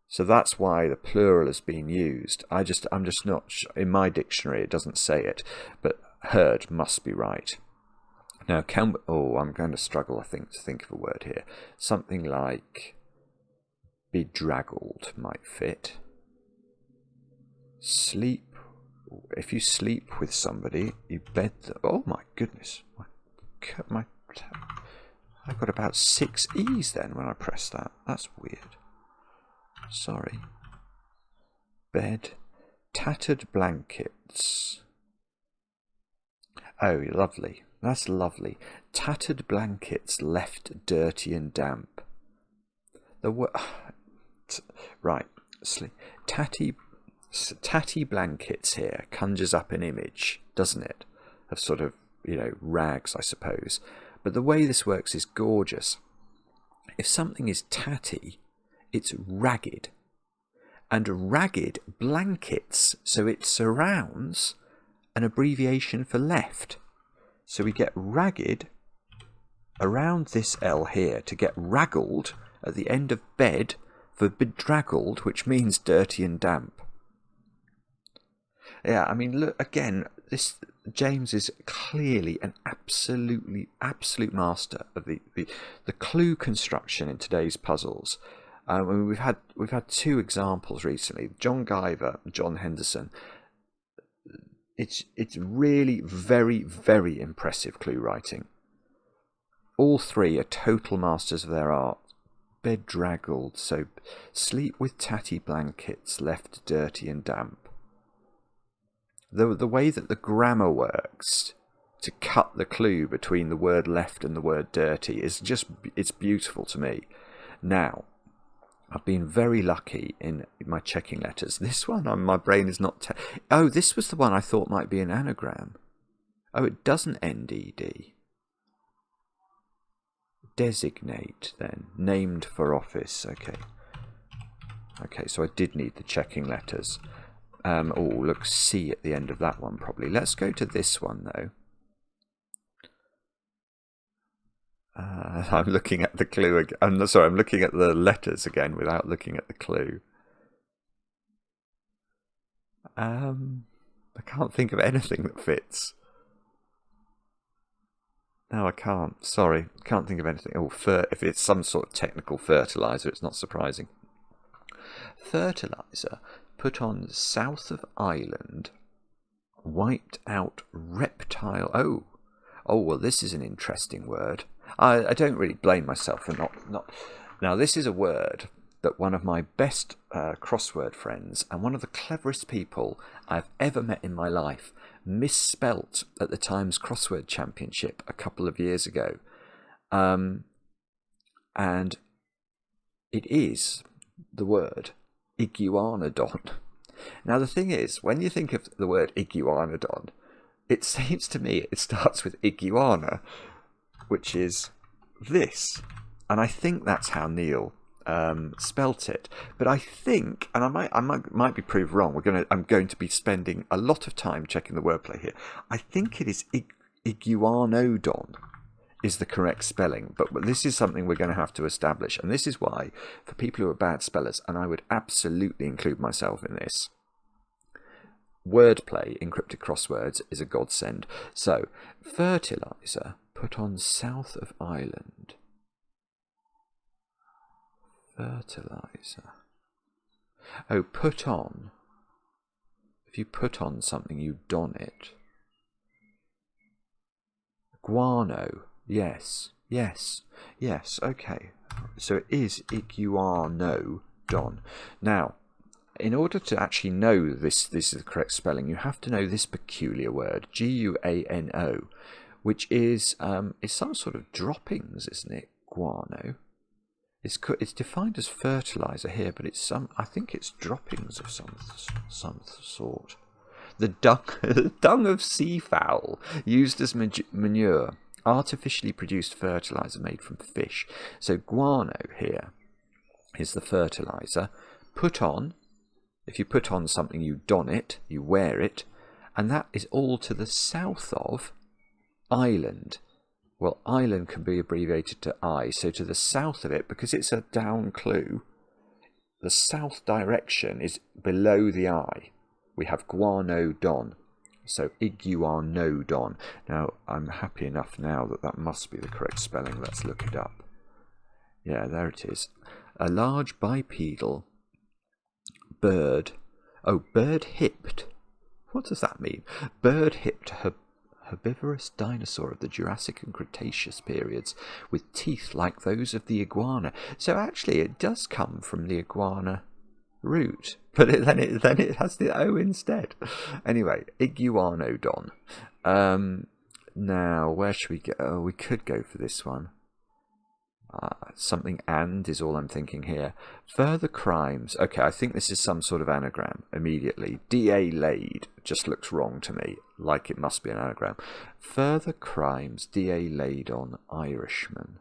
[SPEAKER 1] So that's why the plural has been used. I'm just not... In my dictionary, it doesn't say it. But herd must be right. Now, I'm going to struggle, I think, to think of a word here. Something like bedraggled might fit. Sleep. If you sleep with somebody, you bed them. Oh my goodness. I've got about 6 E's then when I press that. That's weird. Sorry. Bed. Tattered blankets. Oh, lovely. That's lovely. Tattered blankets left dirty and damp. Right. Tatty blankets here conjures up an image, doesn't it? Of sort of, rags, I suppose. But the way this works is gorgeous. If something is tatty, it's ragged. And ragged blankets, so it surrounds an abbreviation for left. So we get ragged around this L here to get raggled at the end of bed for bedraggled, which means dirty and damp. Yeah, I mean, look, again, James is clearly an absolute master of the clue construction in today's puzzles. We've had 2 examples recently, John Guyver and John Henderson. It's really very, very impressive clue writing. All 3 are total masters of their art. Bedraggled, so sleep with tatty blankets left dirty and damp. The way that the grammar works to cut the clue between the word left and the word dirty it's beautiful to me. Now, I've been very lucky in my checking letters. This one, my brain is not... Oh, this was the one I thought might be an anagram. Oh, it doesn't end ED. Designate, then. Named for office. Okay. Okay, so I did need the checking letters. Look, C at the end of that one, probably. Let's go to this one, though. I'm looking at the clue again. I'm looking at the letters again without looking at the clue. I can't think of anything that fits. No, I can't. Sorry, can't think of anything. If it's some sort of technical fertilizer, it's not surprising. Fertilizer put on south of island, wiped out reptile. Oh, well, this is an interesting word. I don't really blame myself for not. Now, this is a word that one of my best crossword friends and one of the cleverest people I've ever met in my life misspelt at the Times Crossword Championship a couple of years ago. And it is the word iguanodon. Now, the thing is, when you think of the word iguanodon, it seems to me it starts with iguana, which is this. And I think that's how Neil spelt it. But I think, and I might be proved wrong. I'm going to be spending a lot of time checking the wordplay here. I think it is iguanodon is the correct spelling, but this is something we're going to have to establish, and this is why, for people who are bad spellers, and I would absolutely include myself in this, wordplay in cryptic crosswords is a godsend. So, fertilizer put on south of island. Fertilizer. Oh, put on. If you put on something, you don it. Guano. Yes. Okay. So it is iguanodon. Now, in order to actually know this is the correct spelling, you have to know this peculiar word, guano, which is some sort of droppings, isn't it? Guano. It's defined as fertilizer here, but I think it's droppings of some sort. The dung, the dung of seafowl used as manure, artificially produced fertilizer made from fish. So guano here is the fertilizer. Put on, if you put on something, you don it, you wear it, and that is all to the south of island. Well, island can be abbreviated to I, so to the south of it, because it's a down clue, the south direction is below the I. We have guanodon, so iguanodon. Now, I'm happy enough now that that must be the correct spelling. Let's look it up. Yeah, there it is. A large bipedal bird. Oh, bird-hipped. What does that mean? Bird-hipped herbivorous dinosaur of the Jurassic and Cretaceous periods, with teeth like those of the iguana. So actually, it does come from the iguana root, but then it has the O instead. Anyway, iguanodon. Now, where should we go? Oh, we could go for this one. Something and is all I'm thinking here. Further crimes. Okay, I think this is some sort of anagram immediately. D.A. laid just looks wrong to me, like it must be an anagram. Further crimes D.A. laid on Irishman.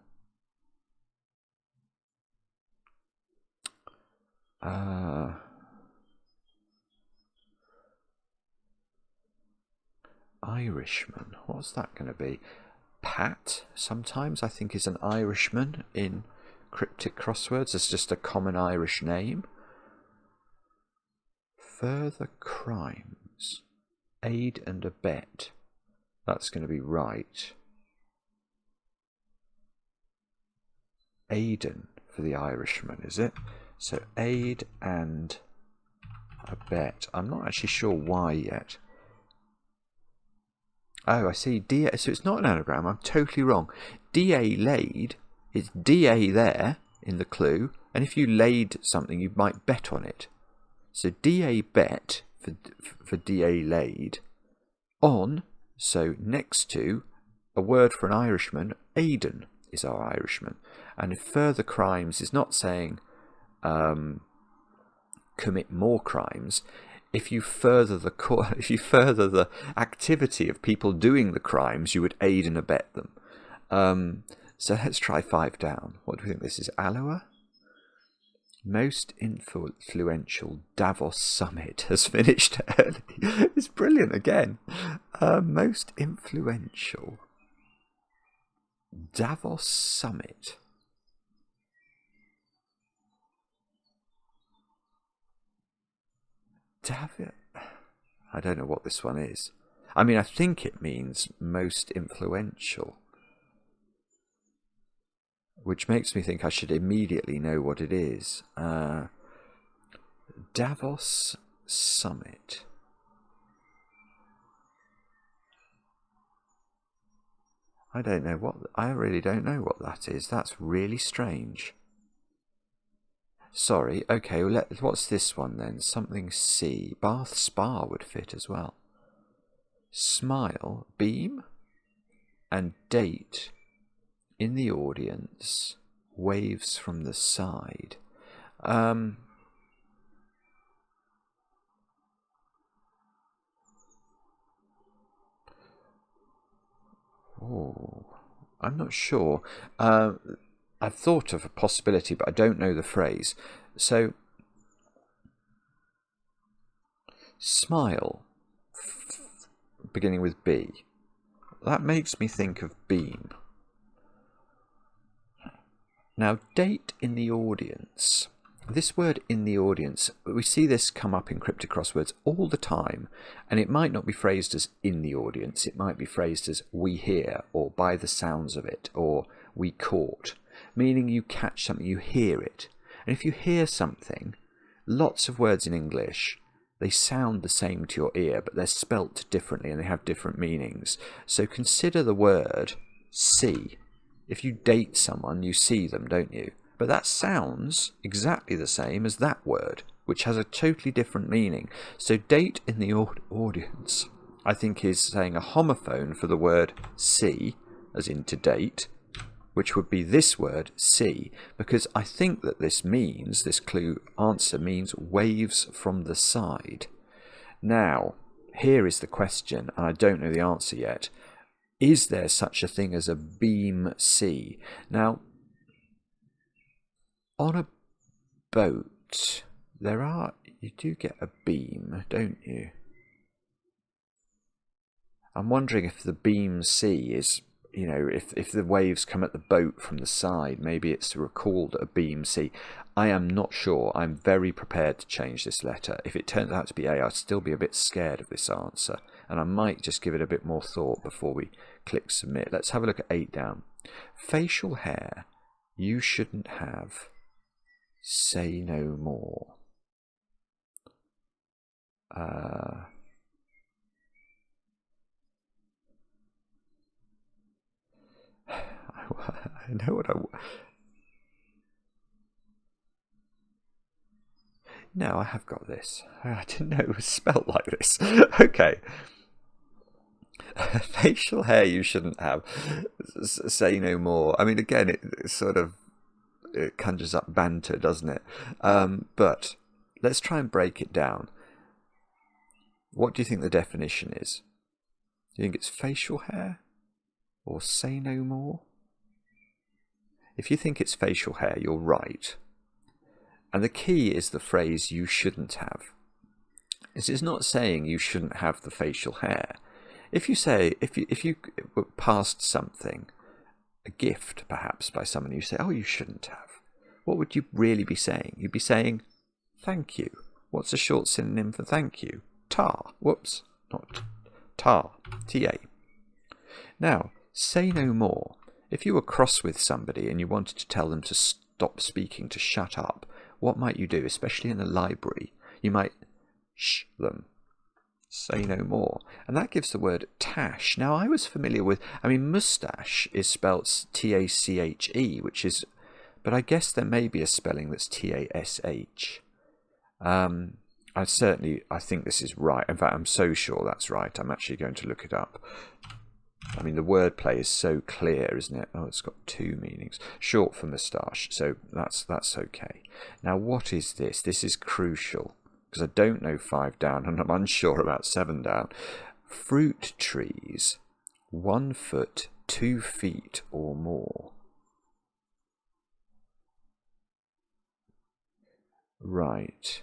[SPEAKER 1] Irishman. What's that going to be? Pat, sometimes I think, is an Irishman in cryptic crosswords. It's just a common Irish name. Further crimes. Aid and abet. That's going to be right. Aiden for the Irishman, is it? So aid and abet. I'm not actually sure why yet. Oh, I see. D-A, so it's not an anagram. I'm totally wrong. D.A. laid is D.A. there in the clue, and if you laid something, you might bet on it. So D.A. bet for D.A. laid on. So next to a word for an Irishman, Aidan is our Irishman, and if further crimes is not saying commit more crimes. If you further the activity of people doing the crimes, you would aid and abet them. So let's try 5 down. What do we think this is? Aloha? Most influential Davos summit has finished early. It's brilliant again. Most influential Davos summit. I don't know what this one is. I mean, I think it means most influential, which makes me think I should immediately know what it is. Davos Summit. I really don't know what that is. That's really strange. Sorry, okay, well, what's this one then? Something C. Bath Spa would fit as well. Smile, beam, and date in the audience, waves from the side. Oh, I'm not sure. I've thought of a possibility, but I don't know the phrase. So, smile, beginning with B. That makes me think of beam. Now, date in the audience. This word in the audience, we see this come up in cryptic crosswords all the time, and it might not be phrased as in the audience. It might be phrased as we hear, or by the sounds of it, or we caught. Meaning you catch something, you hear it. And if you hear something, lots of words in English, they sound the same to your ear, but they're spelt differently and they have different meanings. So consider the word see. If you date someone, you see them, don't you? But that sounds exactly the same as that word, which has a totally different meaning. So date in the audience, I think, is saying a homophone for the word see, as in to date, which would be this word, see, because I think that this clue answer means waves from the side. Now, here is the question, and I don't know the answer yet. Is there such a thing as a beam C? Now, on a boat, you do get a beam, don't you? I'm wondering if the beam C is, you know, if the waves come at the boat from the side, maybe it's called a beam C. I am not sure. I'm very prepared to change this letter. If it turns out to be A, I'd still be a bit scared of this answer, and I might just give it a bit more thought before we click submit. Let's have a look at 8 down. Facial hair you shouldn't have. Say no more. I know what No, I have got this. I didn't know it was spelt like this. Okay. Facial hair you shouldn't have. Say no more. I mean, again, it conjures up banter, doesn't it? But let's try and break it down. What do you think the definition is? Do you think it's facial hair or say no more? If you think it's facial hair, you're right. And the key is the phrase you shouldn't have. This is not saying you shouldn't have the facial hair. If you were passed something, a gift perhaps by someone, you say, oh, you shouldn't have. What would you really be saying? You'd be saying, thank you. What's a short synonym for thank you? Tar. Whoops, not tar. T-A. Now, say no more. If you were cross with somebody and you wanted to tell them to stop speaking, to shut up, what might you do, especially in the library? You might shh them. Say no more. And that gives the word tash. Now, I was familiar with, moustache is spelt T-A-C-H-E, which is, but I guess there may be a spelling that's T-A-S-H. I think this is right. In fact, I'm so sure that's right. I'm actually going to look it up. I mean, the wordplay is so clear, isn't it? Oh, it's got 2 meanings. Short for moustache, so that's okay. Now, what is this? This is crucial, because I don't know 5 down, and I'm unsure about 7 down. Fruit trees, 1 foot, 2 feet or more. Right.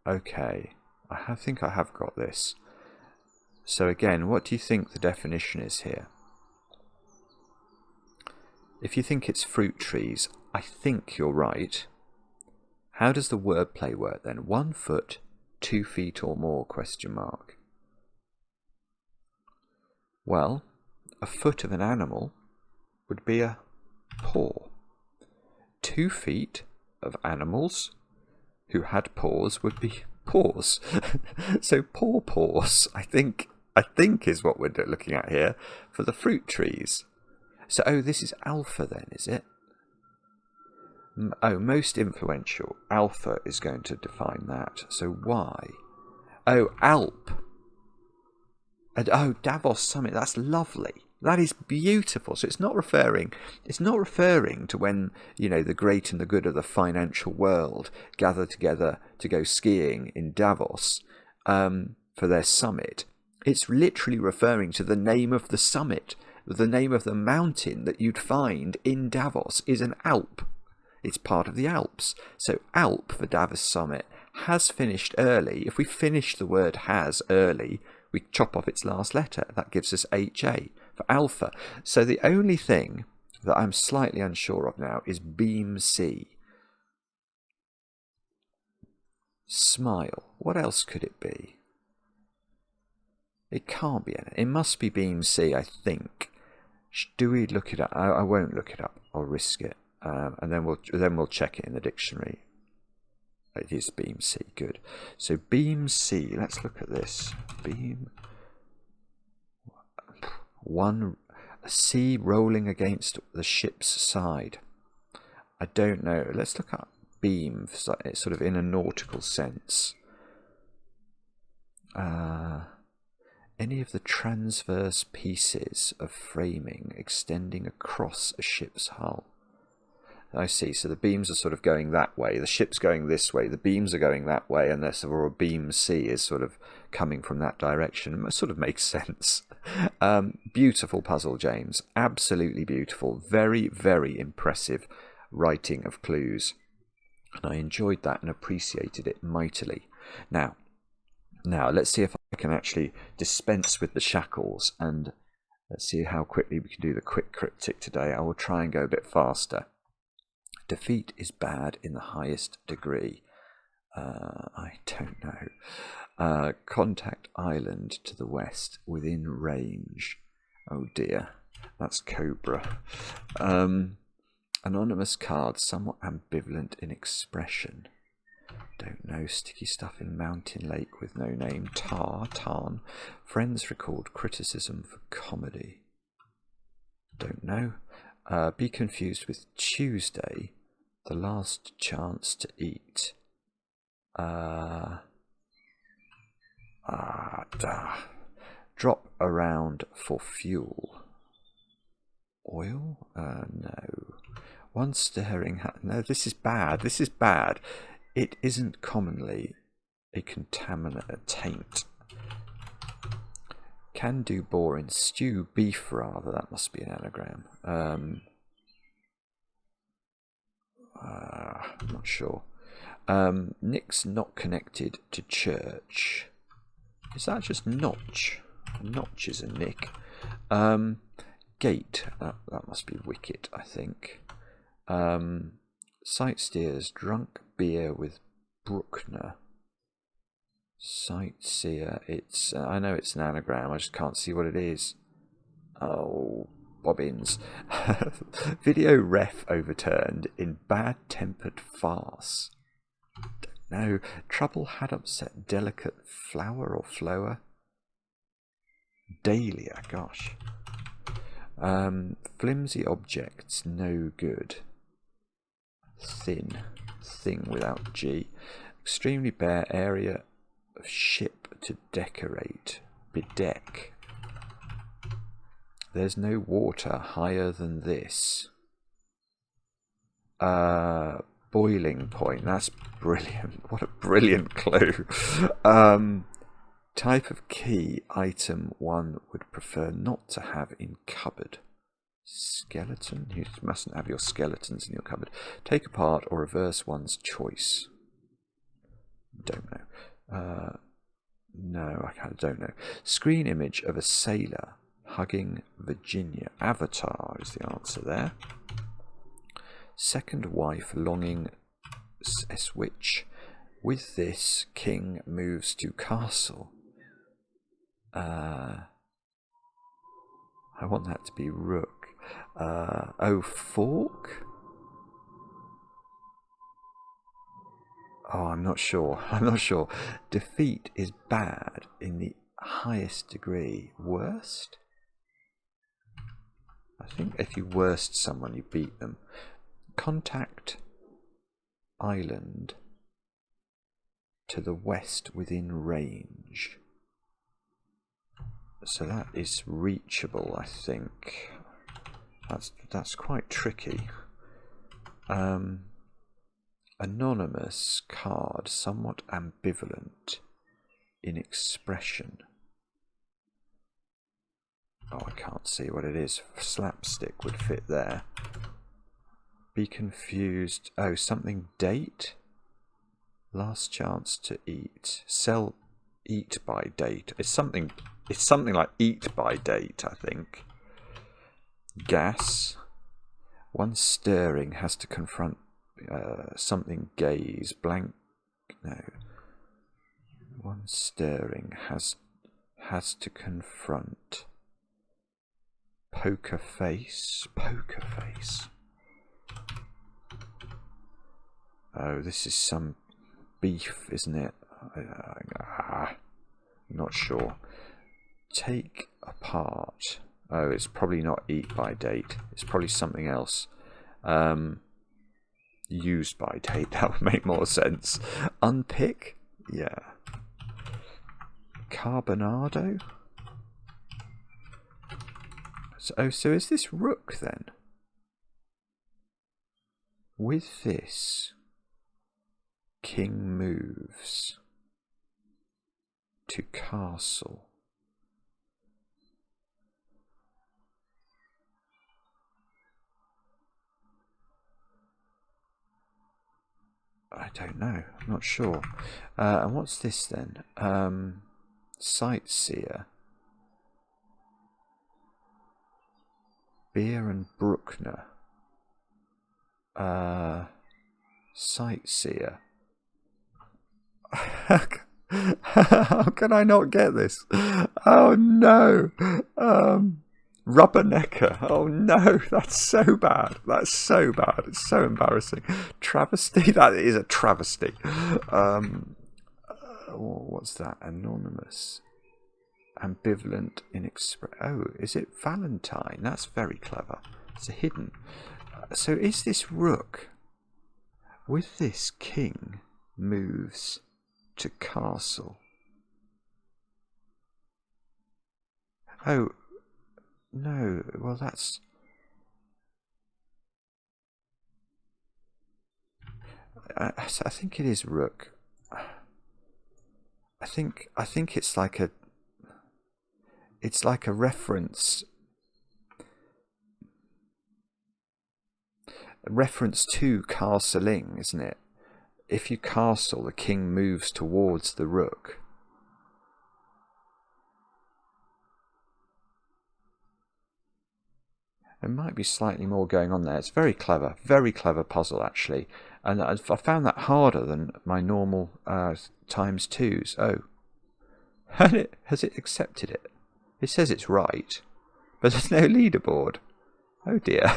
[SPEAKER 1] Okay. I think I have got this. So again, what do you think the definition is here? If you think it's fruit trees, I think you're right. How does the wordplay work then? 1 foot, 2 feet or more, question mark. Well, a foot of an animal would be a paw. 2 feet of animals who had paws would be paws. So paws, I think is what we're looking at here for the fruit trees. So, this is alpha then, is it? Most influential. Alpha is going to define that. So why? Alp. And Davos Summit. That's lovely. That is beautiful. So it's not referring to when, the great and the good of the financial world gather together to go skiing in Davos for their summit. It's literally referring to the name of the summit. The name of the mountain that you'd find in Davos is an Alp. It's part of the Alps. So Alp for Davos Summit has finished early. If we finish the word has early, we chop off its last letter. That gives us HA for alpha. So the only thing that I'm slightly unsure of now is beam C. Smile. What else could it be? It can't be anything. It must be beam C, I think. Do we look it up? I won't look it up. I'll risk it, and then we'll check it in the dictionary. It is beam C. Good. So beam C. Let's look at this. Beam. A sea rolling against the ship's side. I don't know. Let's look up beam, sort of in a nautical sense. Any of the transverse pieces of framing extending across a ship's hull. I see. So the beams are sort of going that way. The ship's going this way. The beams are going that way, and this or beam C is sort of coming from that direction. It sort of makes sense. Beautiful puzzle, James. Absolutely beautiful. Very, very impressive writing of clues. And I enjoyed that and appreciated it mightily. Now, let's see if I can actually dispense with the shackles, and let's see how quickly we can do the quick cryptic today. I will try and go a bit faster. Defeat is bad in the highest degree. I don't know. Contact island to the west within range. Oh dear, that's Cobra. Anonymous card, somewhat ambivalent in expression. Don't know. Sticky stuff in Mountain Lake with no name. Tarn. Friends record criticism for comedy. Don't know. Be confused with Tuesday. The last chance to eat. Drop around for fuel. Oil? No. One staring. No, this is bad. This is bad. It isn't commonly a contaminant, a taint. Can do boring. Stew beef rather. That must be an anagram. I'm not sure. Nick's not connected to church. Is that just Notch? Notch is a Nick. Gate. That must be Wicket, I think. Sightsteers. Drunk beer with Bruckner. Sightseer. It's. I know it's an anagram. I just can't see what it is. Oh, bobbins. Video ref overturned in bad-tempered farce. No. Trouble had upset delicate flower or flower. Dahlia. Gosh. Flimsy objects. No good. Thin. Thing without G. Extremely bare area of ship to decorate. Bedeck. There's no water higher than this. Boiling point. That's brilliant. What a brilliant clue. Type of key item one would prefer not to have in cupboard. Skeleton? You mustn't have your skeletons in your cupboard. Take apart or reverse one's choice. Don't know. No, I don't know. Screen image of a sailor hugging Virginia. Avatar is the answer there. Second wife longing switch. With this, king moves to castle. I want that to be rook. Fork? Oh, I'm not sure. Defeat is bad in the highest degree. Worst? I think if you worst someone, you beat them. Contact island to the west within range. So that is reachable, I think. That's quite tricky. Anonymous card, somewhat ambivalent in expression. Oh, I can't see what it is. Slapstick would fit there. Be confused. Oh, something date? Last chance to eat. Sell eat by date. It's something like eat by date, I think. Gas. One stirring has to confront something gaze. Blank. No. One stirring has to confront. Poker face. Poker face. Oh, this is some beef, isn't it? Not sure. Take apart. Oh, it's probably not eat by date. It's probably something else. Used by date. That would make more sense. Unpick? Yeah. Carbonado? So is this rook then? With this, king moves to castle. I don't know. I'm not sure. And what's this then? Sightseer. Beer and Bruckner. Sightseer. How can I not get this? Oh no. Rubbernecker. Oh no, that's so bad. That's so bad. It's so embarrassing. Travesty. That is a travesty. What's that? Anonymous. Ambivalent, oh, is it Valentine? That's very clever. It's a hidden. So is this rook? With this, king moves to castle. Oh, no. Well, that's... I think it is rook. I think it's like a... It's like a reference to castling, isn't it? If you castle, the king moves towards the rook. There might be slightly more going on there. It's very clever puzzle actually, and I found that harder than my normal times twos. Oh, has it accepted it? It says it's right, but there's no leaderboard. Oh dear.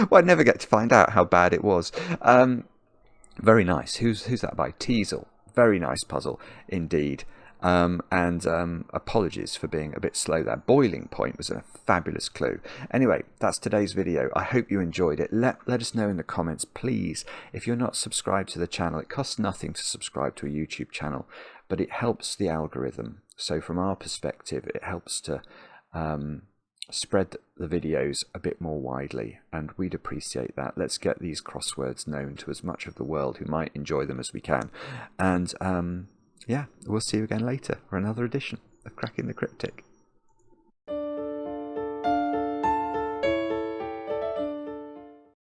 [SPEAKER 1] Well, I never get to find out how bad it was. Very nice. Who's that by? Teasel. Very nice puzzle indeed. Apologies for being a bit slow there. Boiling point was a fabulous clue. Anyway, that's today's video. I hope you enjoyed it. Let us know in the comments, please. If you're not subscribed to the channel, it costs nothing to subscribe to a YouTube channel, but it helps the algorithm. So from our perspective, it helps to spread the videos a bit more widely, and we'd appreciate that. Let's get these crosswords known to as much of the world who might enjoy them as we can. And yeah, we'll see you again later for another edition of Cracking the Cryptic.